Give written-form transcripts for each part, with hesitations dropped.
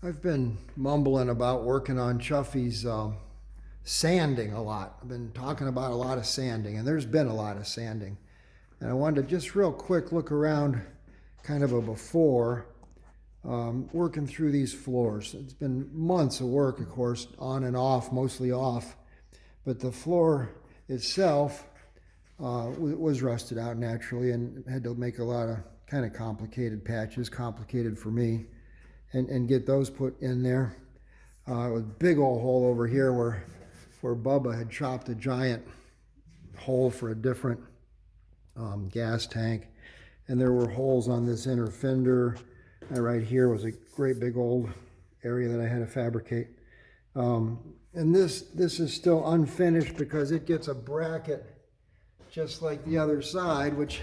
I've been mumbling about working on Chuffy's sanding a lot. I've been talking about a lot of sanding, and there's been a lot of sanding. And I wanted to just real quick look around kind of a before working through these floors. It's been months of work, of course, on and off, mostly off. But the floor itself was rusted out naturally and had to make a lot of kind of complicated patches, complicated for me. And get those put in there. It was a big old hole over here where Bubba had chopped a giant hole for a different gas tank. And there were holes on this inner fender. And right here was a great big old area that I had to fabricate. And this is still unfinished because it gets a bracket just like the other side, which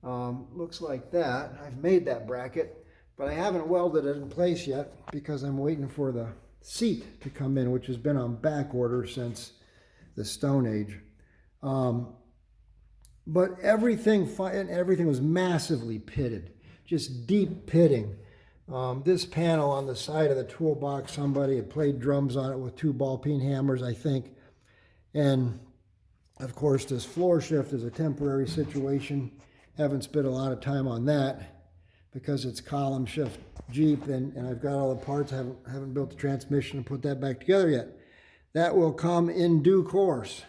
looks like that. I've made that bracket. But I haven't welded it in place yet because I'm waiting for the seat to come in, which has been on back order since the Stone Age. But everything was massively pitted, just deep pitting. This panel on the side of the toolbox, somebody had played drums on it with 2 ball-peen hammers, I think. And of course, this floor shift is a temporary situation. Haven't spent a lot of time on that, because it's column shift Jeep and I've got all the parts. I haven't built the transmission and put that back together yet. That will come in due course.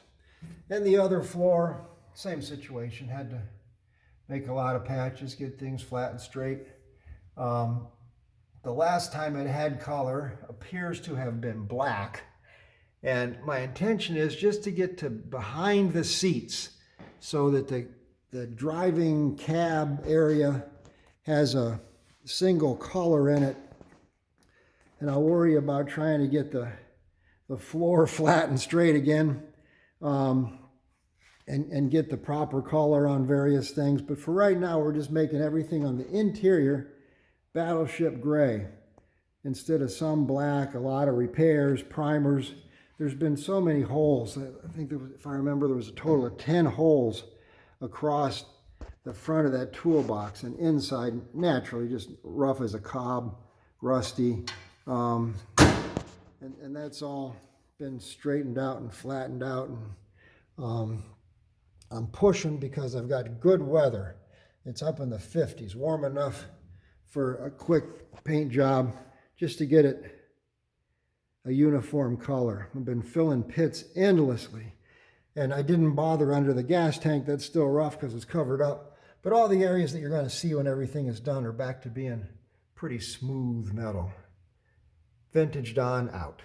And the other floor, same situation. Had to make a lot of patches, get things flat and straight. The last time it had color appears to have been black. And my intention is just to get to behind the seats so that the driving cab area has a single color in it, and I'll worry about trying to get the floor flat and straight again, and get the proper color on various things. But for right now, we're just making everything on the interior battleship gray instead of some black. A lot of repairs, primers. There's been so many holes. I think if I remember, there was a total of 10 holes across the front of that toolbox, and inside naturally just rough as a cob, rusty, and that's all been straightened out and flattened out. And I'm pushing because I've got good weather. It's up in the 50s, warm enough for a quick paint job just to get it a uniform color. I've been filling pits endlessly, and I didn't bother under the gas tank. That's still rough because it's covered up. But all the areas that you're going to see when everything is done are back to being pretty smooth metal. Vintage Don out.